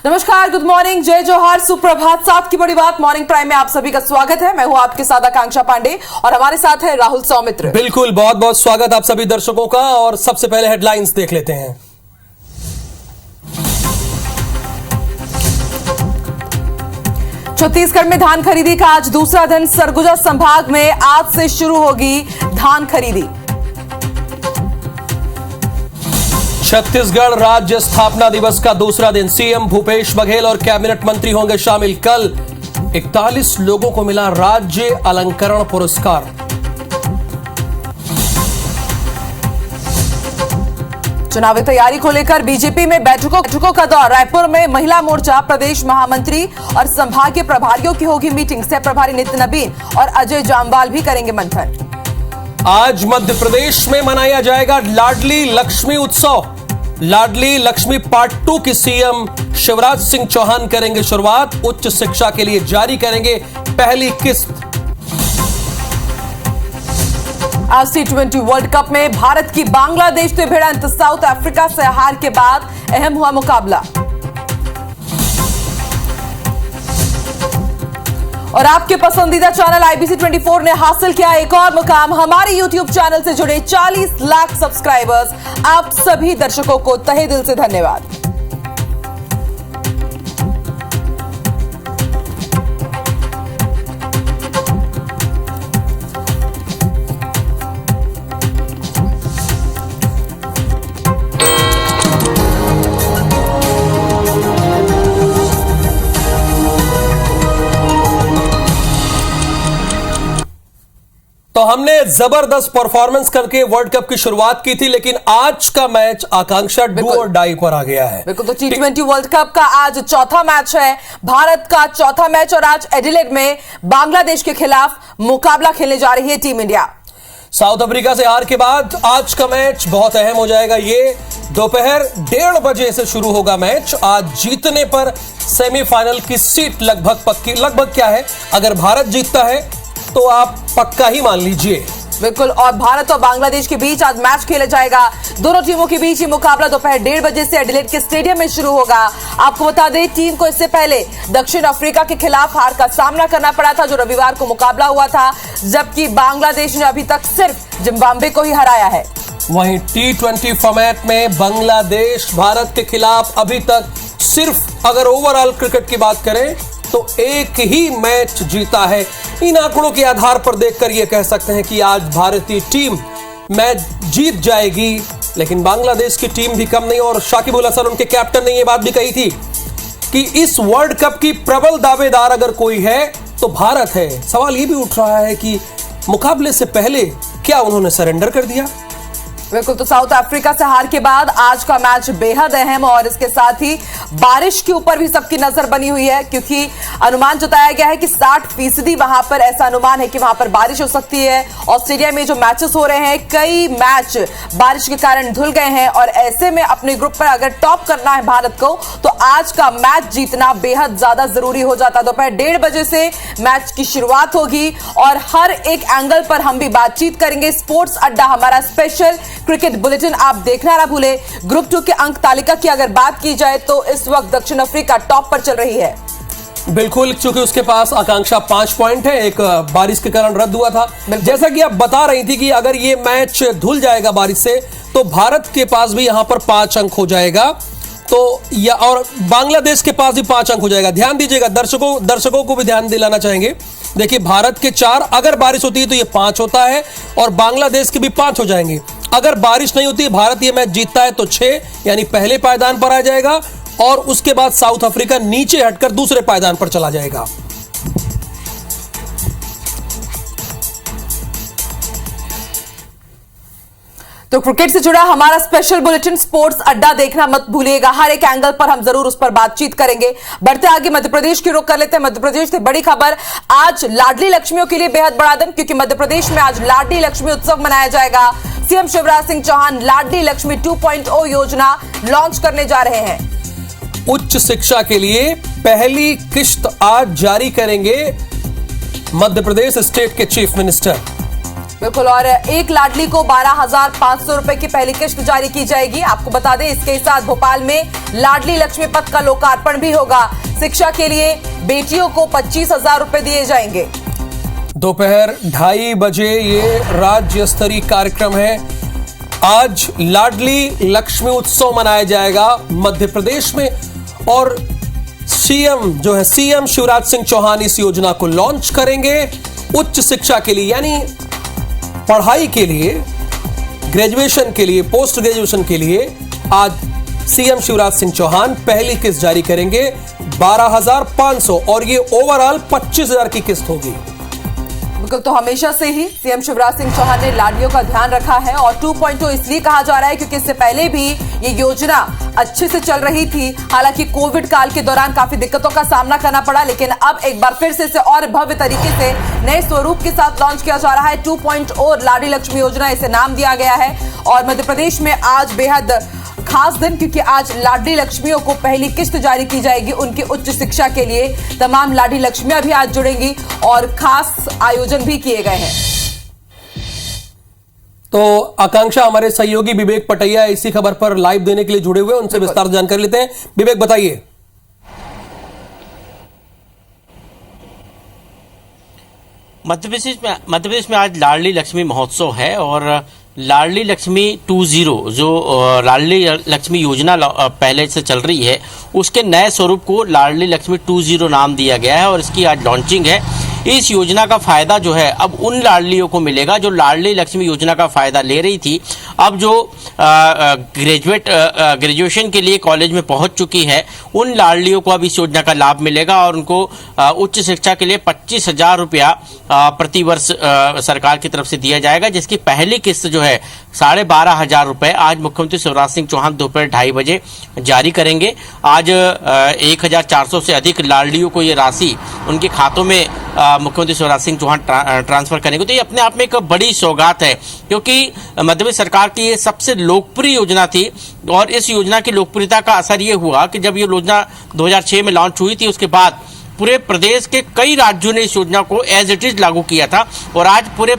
नमस्कार, good morning, जय जोहार, सुप्रभात। 7 की बड़ी बात मॉर्निंग प्राइम में आप सभी का स्वागत है। मैं हूं आपके साथ आकांक्षा पांडे और हमारे साथ है राहुल सौमित्र। बिल्कुल, बहुत बहुत स्वागत आप सभी दर्शकों का। और सबसे पहले हेडलाइंस देख लेते हैं। छत्तीसगढ़ में धान खरीदी का आज दूसरा दिन। सरगुजा संभाग में आज से शुरू होगी धान खरीदी। छत्तीसगढ़ राज्य स्थापना दिवस का दूसरा दिन। सीएम भूपेश बघेल और कैबिनेट मंत्री होंगे शामिल। कल 41 लोगों को मिला राज्य अलंकरण पुरस्कार। चुनावी तैयारी को लेकर बीजेपी में बैठकों का दौर। रायपुर में महिला मोर्चा, प्रदेश महामंत्री और संभागीय प्रभारियों की होगी मीटिंग। सह प्रभारी नितिन नबीन और अजय जामवाल भी करेंगे मंथन। आज मध्य प्रदेश में मनाया जाएगा लाडली लक्ष्मी उत्सव। लाडली लक्ष्मी पार्ट 2 की सीएम शिवराज सिंह चौहान करेंगे शुरुआत। उच्च शिक्षा के लिए जारी करेंगे पहली किस्त। आज T20 वर्ल्ड कप में भारत की बांग्लादेश से भिड़ंत। साउथ अफ्रीका से हार के बाद अहम हुआ मुकाबला। और आपके पसंदीदा चैनल IBC 24 ने हासिल किया एक और मुकाम। हमारे YouTube चैनल से जुड़े 40 लाख सब्सक्राइबर्स। आप सभी दर्शकों को तहे दिल से धन्यवाद। तो हमने जबरदस्त परफॉर्मेंस करके वर्ल्ड कप की शुरुआत की थी, लेकिन आज का मैच आकांक्षा डू और डाई पर आ गया है। बिल्कुल, तो T20 वर्ल्ड कप का आज चौथा मैच है, भारत का चौथा मैच। और आज एडिलेड में बांग्लादेश के खिलाफ मुकाबला खेलने जा रही है टीम इंडिया। साउथ अफ्रीका से हार के बाद आज का मैच बहुत अहम हो जाएगा। ये दोपहर 1:30 बजे से शुरू होगा मैच। आज जीतने पर सेमीफाइनल की सीट लगभग पक्की। लगभग क्या है, अगर भारत जीतता है तो आप पक्का ही मान लीजिए। बिल्कुल, और भारत और बांग्लादेश के बीच आज मैच खेला जाएगा। दोनों टीमों के बीच ये मुकाबला दोपहर 1:30 बजे से एडिलेड के स्टेडियम में शुरू होगा। आपको बता दें, टीम को इससे पहले दक्षिण अफ्रीका के खिलाफ हार का सामना करना पड़ा था, जो रविवार को मुकाबला हुआ था, जबकि बांग्लादेश ने अभी तक सिर्फ जिम्बाब्वे को ही हराया है। वहीं T20 फॉर्मेट में बांग्लादेश भारत के खिलाफ अभी तक सिर्फ, अगर ओवरऑल क्रिकेट की बात करें तो एक ही मैच जीता है। इन आंकड़ों के आधार पर देखकर यह कह सकते हैं कि आज भारतीय टीम मैच जीत जाएगी। लेकिन बांग्लादेश की टीम भी कम नहीं, और शाकिब उल हसन उनके कैप्टन ने यह बात भी कही थी कि इस वर्ल्ड कप की प्रबल दावेदार अगर कोई है तो भारत है। सवाल यह भी उठ रहा है कि मुकाबले से पहले क्या उन्होंने सरेंडर कर दिया? बिल्कुल, तो साउथ अफ्रीका से हार के बाद आज का मैच बेहद अहम, और इसके साथ ही बारिश के ऊपर भी सबकी नजर बनी हुई है, क्योंकि अनुमान जताया गया है कि 60% वहां पर ऐसा अनुमान है कि वहां पर बारिश हो सकती है। ऑस्ट्रेलिया में जो मैचेस हो रहे हैं, कई मैच बारिश के कारण धुल गए हैं, और ऐसे में अपने ग्रुप पर अगर टॉप करना है भारत को तो आज का मैच जीतना बेहद ज्यादा जरूरी हो जाता है। दोपहर 1:30 बजे से मैच की शुरुआत होगी और हर एक एंगल पर हम भी बातचीत करेंगे। स्पोर्ट्स अड्डा हमारा स्पेशल क्रिकेट बुलेटिन आप देखना ना भूले। ग्रुप 2 के अंक तालिका की अगर बात की जाए तो इस वक्त दक्षिण अफ्रीका टॉप पर चल रही है। बिल्कुल, क्योंकि उसके पास आकांक्षा 5 पॉइंट है। एक बारिश के कारण रद्द हुआ था। जैसा कि आप बता रही थी कि अगर ये मैच धुल जाएगा बारिश से तो भारत के पास भी यहां पर 5 अंक हो जाएगा, तो या और बांग्लादेश के पास भी 5 अंक हो जाएगा। ध्यान दीजिएगा, दर्शकों को भी ध्यान दिलाना चाहेंगे। देखिए, भारत के 4, अगर बारिश होती है तो ये 5 होता है, और बांग्लादेश के भी 5 हो जाएंगे। अगर बारिश नहीं होती है, भारत ये मैच जीतता है तो 6, यानी पहले पायदान पर आ जाएगा, और उसके बाद साउथ अफ्रीका नीचे हटकर दूसरे पायदान पर चला जाएगा। तो क्रिकेट से जुड़ा हमारा स्पेशल बुलेटिन स्पोर्ट्स अड्डा देखना मत भूलिएगा। हर एक एंगल पर हम जरूर उस पर बातचीत करेंगे। बढ़ते आगे मध्य प्रदेश की रुख कर लेते हैं। मध्य प्रदेश से बड़ी खबर, आज लाडली लक्ष्मियों के लिए बेहद बड़ा दिन, क्योंकि मध्य प्रदेश में आज लाडली लक्ष्मी उत्सव मनाया जाएगा। सीएम शिवराज सिंह चौहान लाडली लक्ष्मी 2.0 योजना लॉन्च करने जा रहे हैं। उच्च शिक्षा के लिए पहली किस्त आज जारी करेंगे मध्य प्रदेश स्टेट के चीफ मिनिस्टर। बिल्कुल। और एक लाडली को 12,500 रुपए की पहली किश्त जारी की जाएगी। आपको बता दें, इसके साथ भोपाल में लाडली लक्ष्मी पथ का लोकार्पण भी होगा। शिक्षा के लिए बेटियों को 25,000 रुपए दिए जाएंगे। दोपहर 2:30 बजे ये राज्य स्तरीय कार्यक्रम है। आज लाडली लक्ष्मी उत्सव मनाया जाएगा मध्य प्रदेश में, और सीएम शिवराज सिंह चौहान इस योजना को लॉन्च करेंगे। उच्च शिक्षा के लिए, यानी पढ़ाई के लिए, ग्रेजुएशन के लिए, पोस्ट ग्रेजुएशन के लिए आज सीएम शिवराज सिंह चौहान पहली किस्त जारी करेंगे 12,500, और ये ओवरऑल 25,000 की किस्त होगी। बिल्कुल। तो हमेशा से ही सीएम शिवराज सिंह चौहान ने लाडलियों का ध्यान रखा है, और 2.0 इसलिए कहा जा रहा है क्योंकि इससे पहले भी ये योजना अच्छे से चल रही थी। हालांकि कोविड काल के दौरान काफी दिक्कतों का सामना करना पड़ा, लेकिन अब एक बार फिर से इसे और भव्य तरीके से नए स्वरूप के साथ लॉन्च किया जा रहा है। 2.0 लाडली लक्ष्मी योजना इसे नाम दिया गया है। और मध्य प्रदेश में आज बेहद खास दिन, क्योंकि आज लाडली लक्ष्मियों को पहली किस्त जारी की जाएगी उनकी उच्च शिक्षा के लिए। तमाम लाडली लक्ष्मियां भी आज जुड़ेंगी और खास आयोजन भी किए गए हैं। तो आकांक्षा, हमारे सहयोगी विवेक पटैया इसी खबर पर लाइव देने के लिए जुड़े हुए, उनसे विस्तार जानकारी लेते हैं। विवेक, बताइए। मध्य प्रदेश में आज लाडली लक्ष्मी महोत्सव है, और लाडली लक्ष्मी 2.0 जो लाडली लक्ष्मी योजना पहले से चल रही है, उसके नए स्वरूप को लाडली लक्ष्मी 2.0 नाम दिया गया है, और इसकी आज लॉन्चिंग है। इस योजना का फायदा जो है अब उन लाडलियों को मिलेगा जो लाडली लक्ष्मी योजना का फायदा ले रही थी। अब जो ग्रेजुएशन के लिए कॉलेज में पहुंच चुकी है, उन लाडलियों को अब इस योजना का लाभ मिलेगा, और उनको उच्च शिक्षा के लिए 25,000 रुपया प्रति वर्ष सरकार की तरफ से दिया जाएगा, जिसकी पहली किस्त जो है 12,500 रुपए आज मुख्यमंत्री शिवराज सिंह चौहान दोपहर 2:30 बजे जारी करेंगे। आज 1,400 से अधिक लाडलियों को ये राशि उनके खातों में मुख्यमंत्री शिवराज सिंह चौहान ट्रांसफर करेंगे। तो ये अपने आप में एक बड़ी सौगात है, क्योंकि मध्य प्रदेश सरकार की ये सबसे लोकप्रिय योजना थी, और इस योजना की लोकप्रियता का असर ये हुआ कि जब ये योजना 2006 में लॉन्च हुई थी, उसके बाद पूरे प्रदेश के कई राज्यों ने इस योजना को एज इट इज लागू किया था, और आज पूरे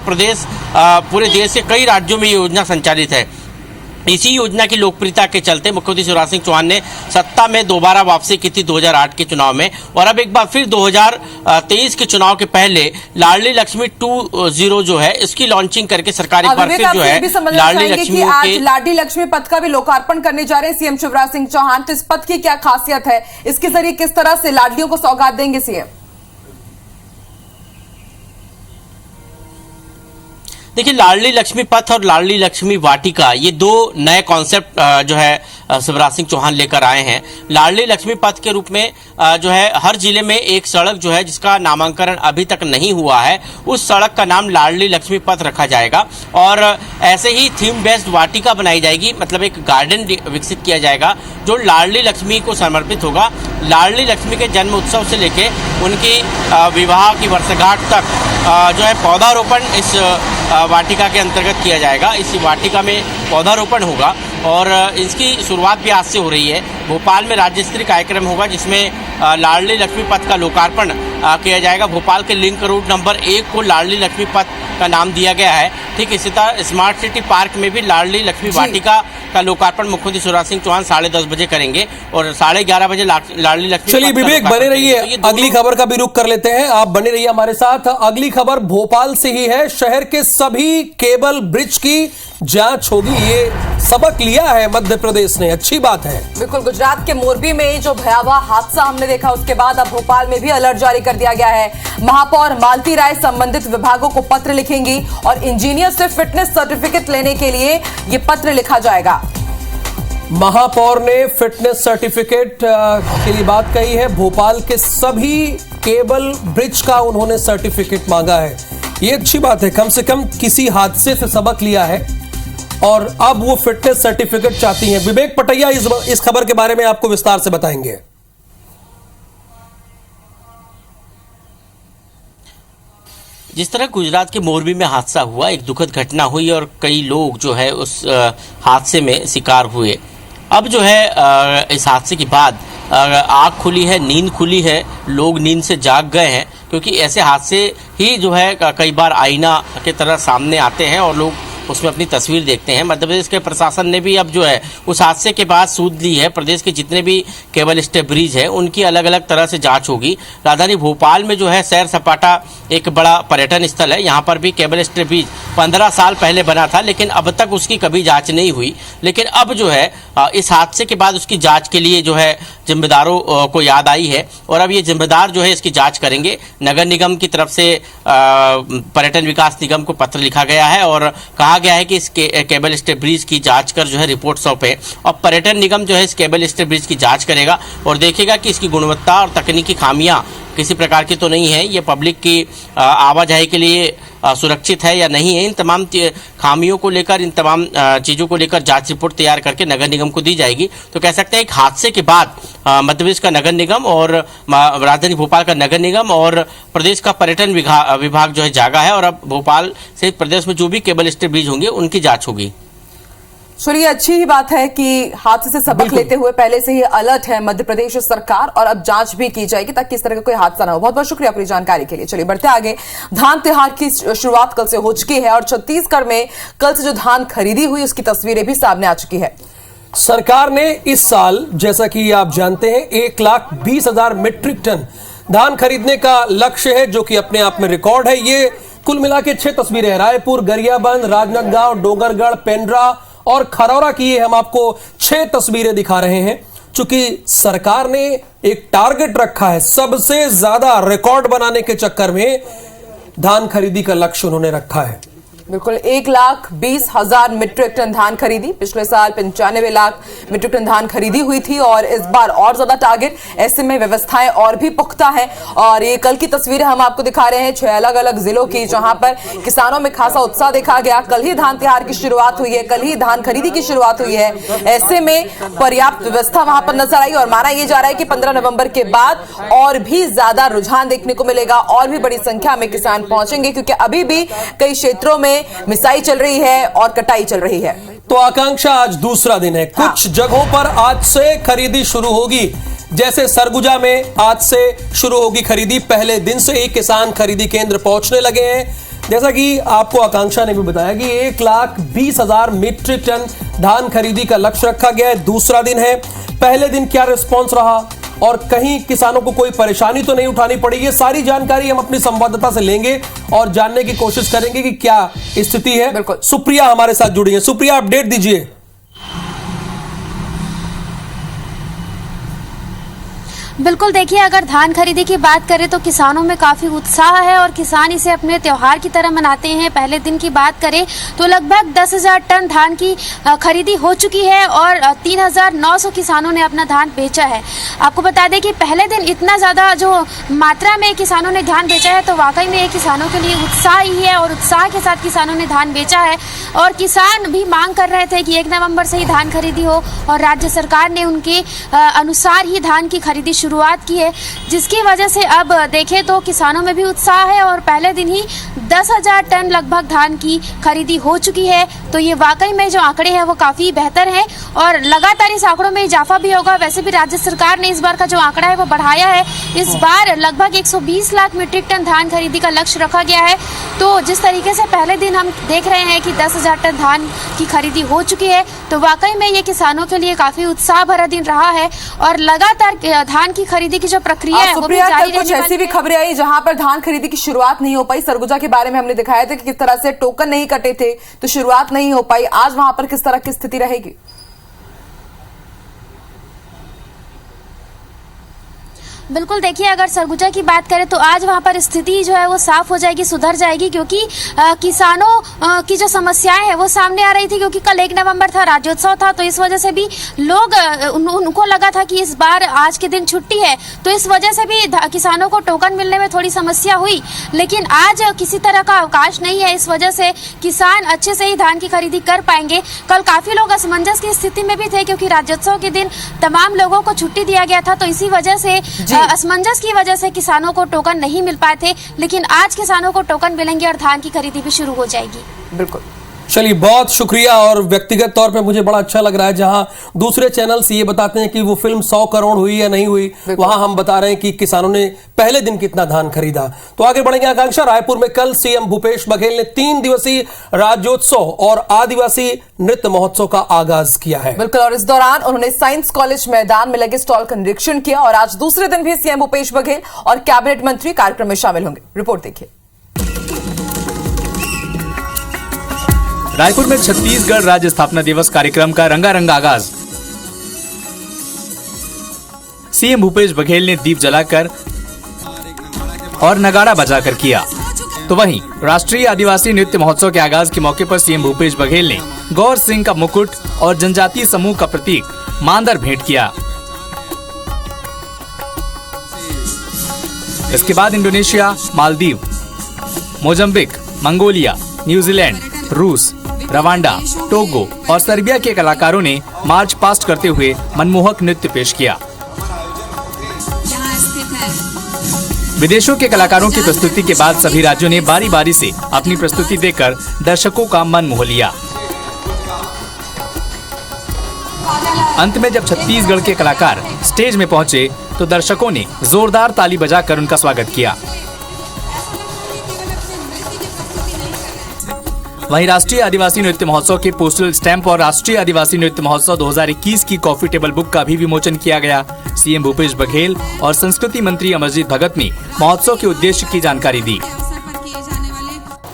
देश के कई राज्यों में ये योजना संचालित है। इसी योजना की लोकप्रियता के चलते मुख्यमंत्री शिवराज सिंह चौहान ने सत्ता में दोबारा वापसी की थी 2008 के चुनाव में, और अब एक बार फिर 2023 के चुनाव के पहले लाडली लक्ष्मी 2.0 जो है इसकी लॉन्चिंग करके सरकार एक बार फिर जो है लाडली लक्ष्मी आज लाडली लक्ष्मी पथ का भी लोकार्पण करने जा रहे हैं सीएम शिवराज सिंह चौहान। तो इस पथ की क्या खासियत है, इसके जरिए किस तरह से लाडलियों को सौगात देंगे सीएम? देखिए, लाडली लक्ष्मी पथ और लाडली लक्ष्मी वाटिका, ये दो नए कॉन्सेप्ट जो है शिवराज सिंह चौहान लेकर आए हैं। लाडली लक्ष्मी पथ के रूप में जो है हर जिले में एक सड़क जो है जिसका नामांकन अभी तक नहीं हुआ है, उस सड़क का नाम लाडली लक्ष्मी पथ रखा जाएगा, और ऐसे ही थीम बेस्ड वाटिका बनाई जाएगी, मतलब एक गार्डन विकसित किया जाएगा जो लाडली लक्ष्मी को समर्पित होगा। लाडली लक्ष्मी के जन्म उत्सव से लेके उनकी विवाह की वर्षगांठ तक जो है पौधारोपण इस वाटिका के अंतर्गत किया जाएगा। इस वाटिका में पौधारोपण होगा, और इसकी शुरुआत भी आज से हो रही है। भोपाल में राज्य स्तरीय कार्यक्रम होगा, जिसमें लाडली लक्ष्मी पथ का लोकार्पण किया जाएगा। भोपाल के लिंक रोड नंबर 1 को लाडली लक्ष्मी पथ का नाम दिया गया है। ठीक इसी तरह स्मार्ट सिटी पार्क में भी लाडली लक्ष्मी वाटिका का लोकार्पण मुख्यमंत्री शिवराज सिंह चौहान 10:30 बजे करेंगे, और 11:30 बजे लाडली लक्ष्मी। चलिए विवेक, बने रहिए, अगली खबर का भी रुख कर लेते हैं। आप बने रहिए हमारे साथ। अगली खबर भोपाल से ही है। शहर के सभी केबल ब्रिज की जांच होगी, ये सबक लिया है मध्य प्रदेश ने, अच्छी बात है। बिल्कुल। गुजरात के मोरबी में जो भयावह हादसा हमने देखा, उसके बाद अब भोपाल में भी अलर्ट जारी कर दिया गया है। महापौर मालती राय संबंधित विभागों को पत्र लिखेंगी, और इंजीनियर से फिटनेस सर्टिफिकेट लेने के लिए ये पत्र लिखा जाएगा। महापौर ने फिटनेस सर्टिफिकेट के लिए बात कही है। भोपाल के सभी केबल ब्रिज का उन्होंने सर्टिफिकेट मांगा है, ये अच्छी बात है। कम से कम किसी हादसे से सबक लिया है, और अब वो फिटनेस सर्टिफिकेट चाहती हैं। विवेक पटैया इस खबर के बारे में आपको विस्तार से बताएंगे। जिस तरह गुजरात के मोरबी में हादसा हुआ, एक दुखद घटना हुई, और कई लोग जो है उस हादसे में शिकार हुए। अब जो है इस हादसे के बाद आँख खुली है, नींद खुली है, लोग नींद से जाग गए हैं, क्योंकि ऐसे हादसे ही जो है कई बार आईना के तरह सामने आते हैं और लोग उसमें अपनी तस्वीर देखते हैं। मध्य प्रदेश के प्रशासन ने भी अब जो है उस हादसे के बाद सूद ली है। प्रदेश के जितने भी केबल स्टे ब्रिज है उनकी अलग अलग तरह से जांच होगी। राजधानी भोपाल में जो है सैर सपाटा एक बड़ा पर्यटन स्थल है। यहाँ पर भी केबल स्टे ब्रिज 15 साल पहले बना था, लेकिन अब तक उसकी कभी जांच नहीं हुई। लेकिन अब जो है इस हादसे के बाद उसकी जांच के लिए जो है जिम्मेदारों को याद आई है और अब ये जिम्मेदार जो है इसकी जांच करेंगे। नगर निगम की तरफ से पर्यटन विकास निगम को पत्र लिखा गया है और कहा गया है कि इस केबल स्टे ब्रिज की जांच कर जो है रिपोर्ट सौंपे और पर्यटन निगम जो है इस केबल स्टे ब्रिज की जांच करेगा और देखेगा कि इसकी गुणवत्ता और तकनीकी खामियां किसी प्रकार की तो नहीं है, ये पब्लिक की आवाजाही के लिए सुरक्षित है या नहीं है। इन तमाम खामियों को लेकर, इन तमाम चीज़ों को लेकर जांच रिपोर्ट तैयार करके नगर निगम को दी जाएगी। तो कह सकते हैं एक हादसे के बाद मध्य प्रदेश का नगर निगम और राजधानी भोपाल का नगर निगम और प्रदेश का पर्यटन विभाग जो है जागा है और अब भोपाल सहित प्रदेश में जो भी केबल स्टे ब्रिज होंगे उनकी जाँच होगी। चलिए, अच्छी ही बात है कि हादसे से सबक लेते हुए पहले से ही अलर्ट है मध्य प्रदेश सरकार और अब जांच भी की जाएगी ताकि इस तरह का कोई हादसा ना हो। बहुत बहुत शुक्रिया आपकी जानकारी के लिए। चलिए बढ़ते आगे। धान त्योहार की शुरुआत कल से हो चुकी है और छत्तीसगढ़ में कल से जो धान खरीदी हुई उसकी तस्वीरें भी सामने आ चुकी है। सरकार ने इस साल, जैसा कि आप जानते हैं, 1,20,000 मीट्रिक टन धान खरीदने का लक्ष्य है, जो कि अपने आप में रिकॉर्ड है। ये कुल मिला के 6 तस्वीरें हैं। रायपुर, गरियाबंद, राजनांदगांव, डोंगरगढ़, पेंड्रा और खरौरा की ये हम आपको 6 तस्वीरें दिखा रहे हैं। चूंकि सरकार ने एक टारगेट रखा है, सबसे ज्यादा रिकॉर्ड बनाने के चक्कर में धान खरीदी का लक्ष्य उन्होंने रखा है। बिल्कुल, 1,20,000 मीट्रिक टन धान खरीदी। पिछले साल 95 लाख मीट्रिक टन धान खरीदी हुई थी और इस बार और ज्यादा टारगेट। ऐसे में व्यवस्थाएं और भी पुख्ता हैं और ये कल की तस्वीरें हम आपको दिखा रहे हैं 6 अलग अलग जिलों की, जहां पर किसानों में खासा उत्साह देखा गया। कल ही धान त्योहार की शुरुआत हुई है, कल ही धान खरीदी की शुरुआत हुई है। ऐसे में पर्याप्त व्यवस्था वहां पर नजर आई और माना यह जा रहा है कि 15 नवंबर के बाद और भी ज्यादा रुझान देखने को मिलेगा और भी बड़ी संख्या में किसान पहुंचेंगे, क्योंकि अभी भी कई क्षेत्रों में मिसाई चल रही है और कटाई चल रही है। तो आकांक्षा, आज दूसरा दिन है। कुछ जगहों पर आज से खरीदी शुरू होगी, जैसे सरगुजा में आज से शुरू होगी खरीदी। पहले दिन से ही किसान खरीदी केंद्र पहुंचने लगे हैं। जैसा कि आपको आकांक्षा ने भी बताया कि 1,20,000 मीट्रिक टन धान खरीदी का लक्ष्य रखा गया है। दूसरा दिन है। पहले दिन क्या रिस्पॉन्स रहा और कहीं किसानों को कोई परेशानी तो नहीं उठानी पड़ी, ये सारी जानकारी हम अपनी संवाददाता से लेंगे और जानने की कोशिश करेंगे कि क्या स्थिति है। बिल्कुल, सुप्रिया हमारे साथ जुड़ी है। सुप्रिया, अपडेट दीजिए। बिल्कुल, देखिए, अगर धान खरीदी की बात करें तो किसानों में काफ़ी उत्साह है और किसान इसे अपने त्योहार की तरह मनाते हैं। पहले दिन की बात करें तो लगभग 10,000 टन धान की खरीदी हो चुकी है और 3,900 किसानों ने अपना धान बेचा है। आपको बता दें कि पहले दिन इतना ज़्यादा जो मात्रा में किसानों ने धान बेचा है तो वाकई में ये किसानों के लिए उत्साह ही है और उत्साह के साथ किसानों ने धान बेचा है। और किसान भी मांग कर रहे थे कि 1 नवंबर से ही धान खरीदी हो और राज्य सरकार ने उनके अनुसार ही धान की खरीदी शुरुआत की है, जिसकी वजह से अब देखें तो किसानों में भी उत्साह है और पहले दिन ही 10,000 टन लगभग धान की खरीदी हो चुकी है। तो ये वाकई में जो आंकड़े हैं वो काफ़ी बेहतर हैं और लगातार इस आंकड़ों में इजाफा भी होगा। वैसे भी राज्य सरकार ने इस बार का जो आंकड़ा है वो बढ़ाया है। इस बार लगभग 120 लाख मीट्रिक टन धान खरीदी का लक्ष्य रखा गया है। तो जिस तरीके से पहले दिन हम देख रहे हैं कि 10,000 टन धान की खरीदी हो चुकी है, तो वाकई में ये किसानों के लिए काफ़ी उत्साह भरा दिन रहा है और लगातार धान की खरीदी की जो प्रक्रिया है वो भी जारी कुछ ऐसी भी खबरें आई जहां पर धान खरीदी की शुरुआत नहीं हो पाई। सरगुजा के बारे में हमने दिखाया था कि किस तरह से टोकन नहीं कटे थे तो शुरुआत नहीं हो पाई। आज वहां पर किस तरह की स्थिति रहेगी? बिल्कुल, देखिए, अगर सरगुजा की बात करें तो आज वहाँ पर स्थिति जो है वो साफ हो जाएगी, सुधर जाएगी, क्योंकि किसानों की जो समस्याएं हैं वो सामने आ रही थी। क्योंकि कल 1 नवंबर था, राज्योत्सव था, तो इस वजह से भी लोग उनको लगा था कि इस बार आज के दिन छुट्टी है, तो इस वजह से भी किसानों को टोकन मिलने में थोड़ी समस्या हुई। लेकिन आज किसी तरह का अवकाश नहीं है, इस वजह से किसान अच्छे से ही धान की खरीदी कर पाएंगे। कल काफ़ी लोग असमंजस की स्थिति में भी थे क्योंकि राज्योत्सव के दिन तमाम लोगों को छुट्टी दिया गया था, तो इसी वजह से असमंजस की वजह से किसानों को टोकन नहीं मिल पाए थे। लेकिन आज किसानों को टोकन मिलेंगे और धान की खरीदी भी शुरू हो जाएगी। बिल्कुल। चलिए, बहुत शुक्रिया। और व्यक्तिगत तौर पे मुझे बड़ा अच्छा लग रहा है, जहां दूसरे चैनल्स ये बताते हैं कि वो फिल्म 100 करोड़ हुई या नहीं हुई, वहां हम बता रहे हैं कि किसानों ने पहले दिन कितना धान खरीदा। तो आगे बढ़ेंगे। आकांक्षा, रायपुर में कल सीएम भूपेश बघेल ने 3 दिवसीय राज्योत्सव और आदिवासी नृत्य महोत्सव का आगाज किया है। बिल्कुल, और इस दौरान उन्होंने साइंस कॉलेज मैदान में लगे स्टॉल का निरीक्षण किया। और आज दूसरे दिन भी सीएम भूपेश बघेल और कैबिनेट मंत्री कार्यक्रम में शामिल होंगे। रिपोर्ट देखिए। रायपुर में छत्तीसगढ़ राज्य स्थापना दिवस कार्यक्रम का रंगारंग आगाज। सीएम भूपेश बघेल ने दीप जलाकर और नगाड़ा बजाकर किया। तो वहीं राष्ट्रीय आदिवासी नृत्य महोत्सव के आगाज के मौके पर सीएम भूपेश बघेल ने गौर सिंह का मुकुट और जनजातीय समूह का प्रतीक मांदर भेंट किया। इसके बाद Indonesia, Maldives, Mozambique, Mongolia, New Zealand, रूस, रवांडा, टोगो और सर्बिया के कलाकारों ने मार्च पास्ट करते हुए मनमोहक नृत्य पेश किया। विदेशों के कलाकारों की प्रस्तुति के बाद सभी राज्यों ने बारी बारी से अपनी प्रस्तुति देकर दर्शकों का मन मोह लिया। अंत में जब छत्तीसगढ़ के कलाकार स्टेज में पहुंचे तो दर्शकों ने जोरदार ताली बजाकर उनका स्वागत किया। वहीं राष्ट्रीय आदिवासी नृत्य महोत्सव के पोस्टल स्टैंप और राष्ट्रीय आदिवासी नृत्य महोत्सव 2021 की कॉफी टेबल बुक का भी विमोचन किया गया। सीएम भूपेश बघेल और संस्कृति मंत्री अमरजीत भगत ने महोत्सव के उद्देश्य की जानकारी दी।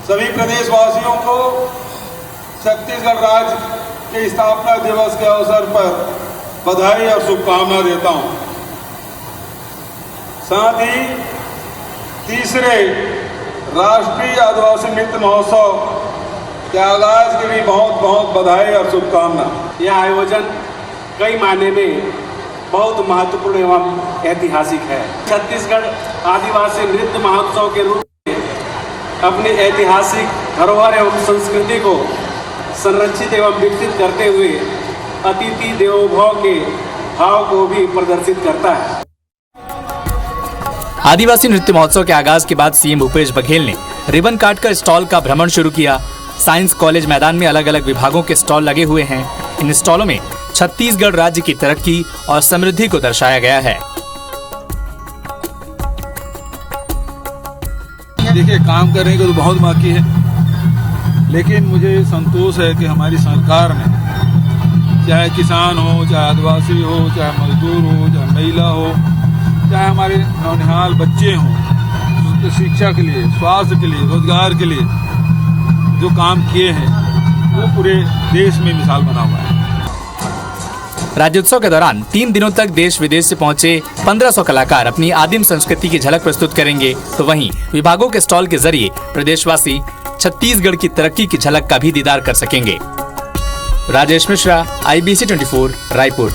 सभी प्रदेशवासियों को छत्तीसगढ़ राज्य के स्थापना दिवस के अवसर पर बधाई और शुभकामना देता हूं। साथ ही तीसरे राष्ट्रीय आदिवासी नृत्य महोत्सव के आगाज के लिए बहुत बहुत बधाई और शुभकामना। यह आयोजन कई मायने में बहुत महत्वपूर्ण एवं ऐतिहासिक है। छत्तीसगढ़ आदिवासी नृत्य महोत्सव के रूप में अपनी ऐतिहासिक धरोहर एवं संस्कृति को संरक्षित एवं विकसित करते हुए अतिथि देवो भव के भाव को भी प्रदर्शित करता है। आदिवासी नृत्य महोत्सव के आगाज के बाद सीएम भूपेश बघेल ने रिबन काटकर स्टॉल का भ्रमण शुरू किया। साइंस कॉलेज मैदान में अलग अलग विभागों के स्टॉल लगे हुए हैं। इन स्टॉलों में छत्तीसगढ़ राज्य की तरक्की और समृद्धि को दर्शाया गया है। देखिए, काम करने को तो बहुत बाकी है, लेकिन मुझे संतोष है कि हमारी सरकार ने, चाहे किसान हो, चाहे आदिवासी हो, चाहे मजदूर हो, चाहे महिला हो, चाहे हमारे नौनिहाल बच्चे हों, शिक्षा के लिए, स्वास्थ्य के लिए, रोजगार के लिए जो काम किए हैं वो पूरे देश में मिसाल बना हुआ है। राज्योत्सव के दौरान 3 दिनों तक देश विदेश से पहुंचे 1500 कलाकार अपनी आदिम संस्कृति की झलक प्रस्तुत करेंगे। तो वहीं विभागों के स्टॉल के जरिए प्रदेशवासी छत्तीसगढ़ की तरक्की की झलक का भी दीदार कर सकेंगे। राजेश मिश्रा, IBC 24, रायपुर।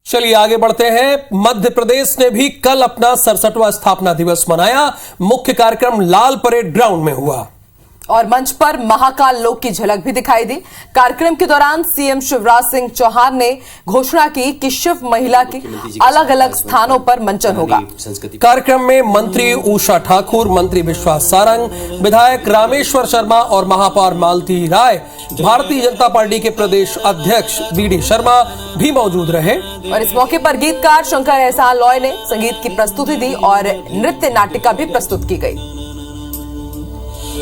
चलिए आगे बढ़ते हैं। मध्य प्रदेश ने भी कल अपना 67वां स्थापना दिवस मनाया। मुख्य कार्यक्रम लाल परेड ग्राउंड में हुआ और मंच पर महाकाल लोक की झलक भी दिखाई दी। कार्यक्रम के दौरान सीएम शिवराज सिंह चौहान ने घोषणा की कि शिव महिला की अलग अलग स्थानों पर मंचन होगा। कार्यक्रम में मंत्री उषा ठाकुर, मंत्री विश्वास सारंग, विधायक रामेश्वर शर्मा और महापौर मालती राय, भारतीय जनता पार्टी के प्रदेश अध्यक्ष BD शर्मा भी मौजूद रहे। और इस मौके पर गीतकार शंकर एहसान लॉय ने संगीत की प्रस्तुति दी और नृत्य नाटिका भी प्रस्तुत की गई।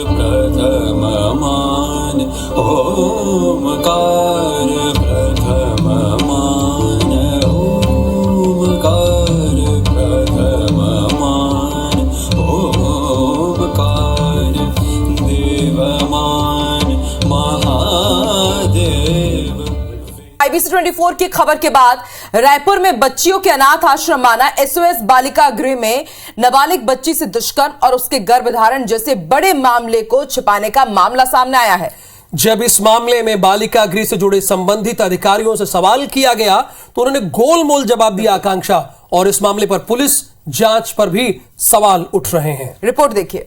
प्रथम मान ओमकार, प्रथम मान ओमकार, प्रथम मान ओमकार, देवमान महादेव। IBC 24 की खबर के बाद रायपुर में बच्चियों के अनाथ आश्रम माना SOS बालिका गृह में नाबालिग बच्ची से दुष्कर्म और उसके गर्भधारण जैसे बड़े मामले को छिपाने का मामला सामने आया है। जब इस मामले में बालिका गृह से जुड़े संबंधित अधिकारियों से सवाल किया गया तो उन्होंने गोलमोल जवाब दिया। आकांक्षा, और इस मामले पर पुलिस जांच पर भी सवाल उठ रहे हैं। रिपोर्ट देखिए।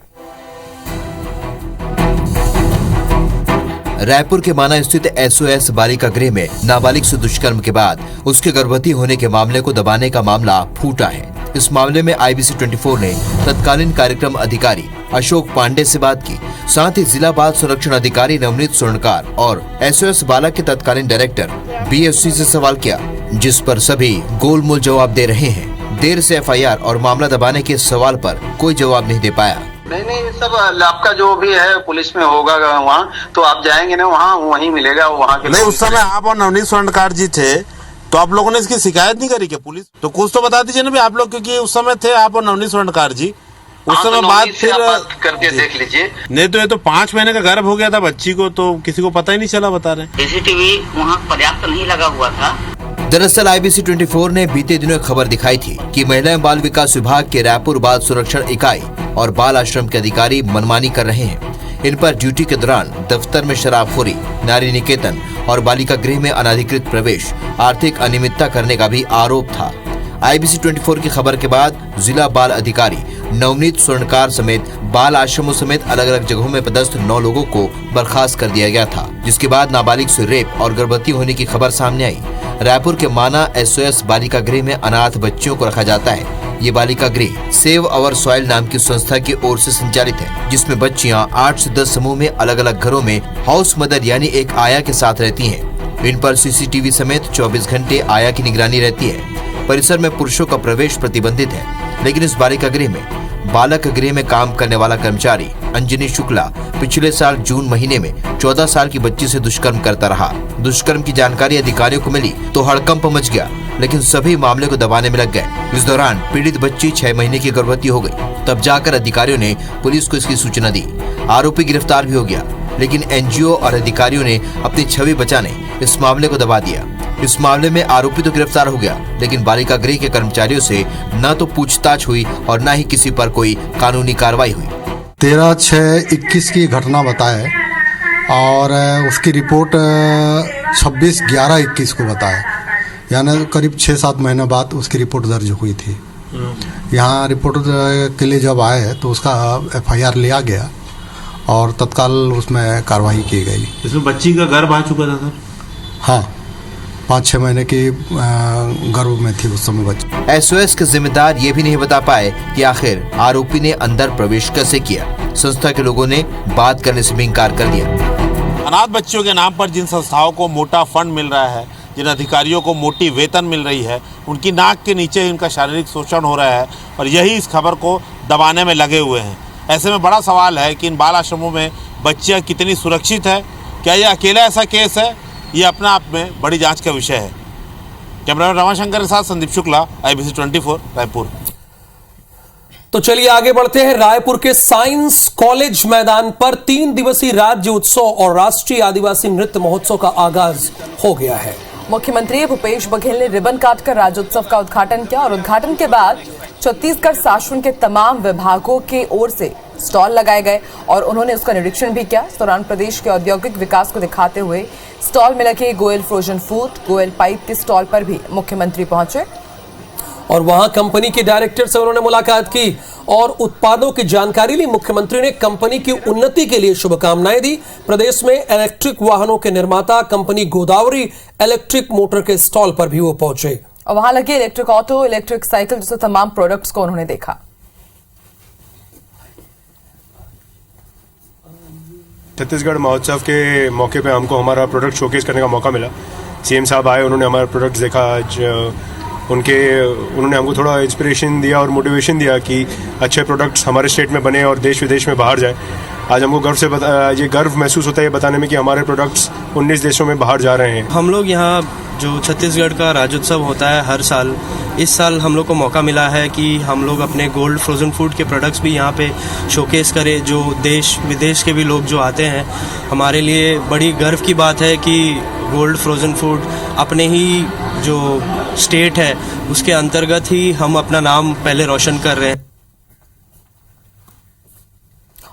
रायपुर के माना स्थित SOS बालिका गृह में नाबालिग से दुष्कर्म के बाद उसके गर्भवती होने के मामले को दबाने का मामला फूटा है। इस मामले में IBC 24 ने तत्कालीन कार्यक्रम अधिकारी अशोक पांडे से बात की, साथ ही जिला बाल संरक्षण अधिकारी नवनीत स्वर्णकार और SOS बाला के तत्कालीन डायरेक्टर BSC से सवाल किया, जिस पर सभी गोलमोल जवाब दे रहे हैं। देर से FIR और मामला दबाने के सवाल पर कोई जवाब नहीं दे पाया। नहीं सब आपका जो भी है पुलिस में होगा वहाँ, तो आप जाएंगे ना वहाँ, वहीं मिलेगा वहाँ के। नहीं, उस समय आप और नवनीत स्वर्णकार जी थे, तो आप लोगों ने इसकी शिकायत नहीं करी क्या पुलिस? तो कुछ तो बता दीजिए ना भी आप लोग, क्योंकि उस समय थे आप और नवनीत स्वर्णकार जी, उस समय बाद फिर करके देख लीजिए। नहीं तो ये तो 5 महीने का गर्भ हो गया था बच्ची को, तो किसी को पता ही नहीं चला, बता रहे। CCTV वहाँ पर्याप्त नहीं लगा हुआ था। दरअसल IBC 24 ने बीते दिनों एक खबर दिखाई थी कि महिला एवं बाल विकास विभाग के रायपुर बाल संरक्षण इकाई और बाल आश्रम के अधिकारी मनमानी कर रहे हैं। इन पर ड्यूटी के दौरान दफ्तर में शराबखोरी, नारी निकेतन और बालिका गृह में अनाधिकृत प्रवेश, आर्थिक अनियमितता करने का भी आरोप था। IBC 24 की खबर के बाद जिला बाल अधिकारी नवनीत स्वर्णकार समेत बाल आश्रमों समेत अलग अलग जगहों में पदस्थ 9 लोगों को बर्खास्त कर दिया गया था, जिसके बाद नाबालिग से रेप और गर्भवती होने की खबर सामने आई। रायपुर के माना SOS बालिका गृह में अनाथ बच्चियों को रखा जाता है। ये बालिका गृह सेव अवर सॉइल नाम की संस्था की ओर से संचालित है, जिसमें बच्चियां 8 से 10 समूह में अलग अलग घरों में हाउस मदर यानी एक आया के साथ रहती हैं। इन पर CCTV समेत 24 घंटे आया की निगरानी रहती है। परिसर में पुरुषों का प्रवेश प्रतिबंधित है, लेकिन इस बालिका गृह में बालक गृह में काम करने वाला कर्मचारी अंजनी शुक्ला पिछले साल जून महीने में 14 साल की बच्ची से दुष्कर्म करता रहा। दुष्कर्म की जानकारी अधिकारियों को मिली तो हड़कंप मच गया, लेकिन सभी मामले को दबाने में लग गए। इस दौरान पीड़ित बच्ची 6 महीने की गर्भवती हो गई। तब जाकर अधिकारियों ने पुलिस को इसकी सूचना दी। आरोपी गिरफ्तार भी हो गया, लेकिन NGO और अधिकारियों ने अपनी छवि बचाने इस मामले को दबा दिया। इस मामले में आरोपी तो गिरफ्तार हो गया, लेकिन बालिका गृह के कर्मचारियों से न तो पूछताछ हुई और न ही किसी पर कोई कानूनी कार्रवाई हुई। 13/6/21 की घटना बताए और उसकी रिपोर्ट 26/11/21 को बताए, यानी करीब 6-7 महीने बाद उसकी रिपोर्ट दर्ज हुई थी। यहाँ रिपोर्ट के लिए जब आए तो उसका FIR लिया गया और तत्काल उसमें कार्रवाई की गई। इसमें बच्ची का गर्भ आ चुका था सर? हाँ, 5-6 महीने की गर्भ में थी उस समय बच्ची। SOS के जिम्मेदार ये भी नहीं बता पाए कि आखिर आरोपी ने अंदर प्रवेश कैसे किया। संस्था के लोगों ने बात करने से भी इंकार कर दिया। अनाथ बच्चियों के नाम पर जिन संस्थाओं को मोटा फंड मिल रहा है, जिन अधिकारियों को मोटी वेतन मिल रही है, उनकी नाक के नीचे इनका शारीरिक शोषण हो रहा है और यही इस खबर को दबाने में लगे हुए हैं। ऐसे में बड़ा सवाल है कि इन बाल आश्रमों में बच्चियाँ कितनी सुरक्षित है। क्या ये अकेला ऐसा केस है? ये अपने आप में बड़ी जांच का विषय है। कैमरामैन रमाशंकर के साथ संदीप शुक्ला, IBC 24 रायपुर। तो चलिए आगे बढ़ते हैं। रायपुर के साइंस कॉलेज मैदान पर 3 दिवसीय राज्य उत्सव और राष्ट्रीय आदिवासी नृत्य महोत्सव का आगाज हो गया है। मुख्यमंत्री भूपेश बघेल ने रिबन काटकर राज्योत्सव का उद्घाटन किया और उद्घाटन के बाद छत्तीसगढ़ शासन के तमाम विभागों के ओर से स्टॉल लगाए गए और उन्होंने उसका निरीक्षण भी किया। इस दौरान प्रदेश के औद्योगिक विकास को दिखाते हुए स्टॉल में लगे Goyal frozen food, Goyal pipe के स्टॉल पर भी मुख्यमंत्री पहुंचे और वहां कंपनी के डायरेक्टर से उन्होंने मुलाकात की और उत्पादों की जानकारी ली। मुख्यमंत्री ने कंपनी की उन्नति के लिए शुभकामनाएं दी। प्रदेश में इलेक्ट्रिक वाहनों के निर्माता कंपनी गोदावरी इलेक्ट्रिक मोटर के स्टॉल पर भी वो पहुंचे और वहां लगे इलेक्ट्रिक ऑटो, इलेक्ट्रिक साइकिल जैसे तमाम प्रोडक्ट्स को उन्होंने देखा। छत्तीसगढ़ महोत्सव के मौके पे हमको हमारा प्रोडक्ट शोकेस करने का मौका मिला। CM साहब आए, उन्होंने हमारा प्रोडक्ट देखा। आज उन्होंने हमको थोड़ा इंस्पिरेशन दिया और मोटिवेशन दिया कि अच्छे प्रोडक्ट्स हमारे स्टेट में बने और देश विदेश में बाहर जाए। आज हमको ये गर्व महसूस होता है ये बताने में कि हमारे प्रोडक्ट्स 19 देशों में बाहर जा रहे हैं। हम लोग यहाँ जो छत्तीसगढ़ का राज्योत्सव होता है हर साल, इस साल हम लोग को मौका मिला है कि हम लोग अपने गोल्ड फ्रोजन फूड के प्रोडक्ट्स भी यहाँ पे शोकेस करें। जो देश विदेश के भी लोग जो आते हैं, हमारे लिए बड़ी गर्व की बात है कि गोल्ड फ्रोजन फूड अपने ही जो स्टेट है उसके अंतर्गत ही हम अपना नाम पहले रोशन कर रहे हैं।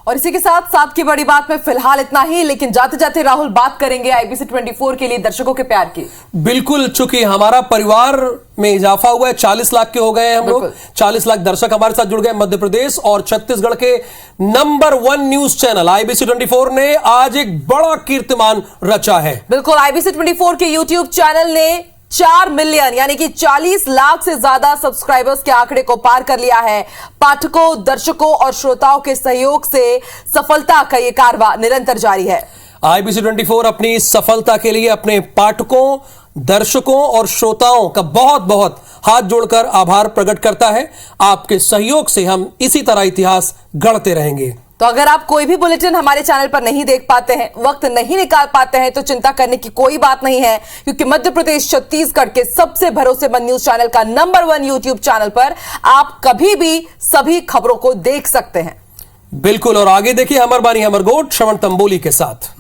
और इसी के साथ साथ की बड़ी बात में फिलहाल इतना ही, लेकिन जाते जाते राहुल बात करेंगे IBC 24 के लिए दर्शकों के प्यार की। बिल्कुल, चूंकि हमारा परिवार में इजाफा हुआ है, 40 लाख के हो गए हैं हम लोग। 40 लाख दर्शक हमारे साथ जुड़ गए। मध्य प्रदेश और छत्तीसगढ़ के नंबर 1 न्यूज चैनल IBC 24 ने आज एक बड़ा कीर्तिमान रचा है। बिल्कुल, IBC 24 के YouTube चैनल ने 4 मिलियन यानी कि 40 लाख से ज्यादा सब्सक्राइबर्स के आंकड़े को पार कर लिया है। पाठकों, दर्शकों और श्रोताओं के सहयोग से सफलता का यह कारवां निरंतर जारी है। IBC 24 अपनी सफलता के लिए अपने पाठकों, दर्शकों और श्रोताओं का बहुत बहुत हाथ जोड़कर आभार प्रकट करता है। आपके सहयोग से हम इसी तरह इतिहास गढ़ते रहेंगे। तो अगर आप कोई भी बुलेटिन हमारे चैनल पर नहीं देख पाते हैं, वक्त नहीं निकाल पाते हैं, तो चिंता करने की कोई बात नहीं है, क्योंकि मध्य प्रदेश छत्तीसगढ़ के सबसे भरोसेमंद न्यूज चैनल का नंबर 1 यूट्यूब चैनल पर आप कभी भी सभी खबरों को देख सकते हैं। बिल्कुल। और आगे देखिए हमर बानी हमर गोट श्रवण तंबोली के साथ।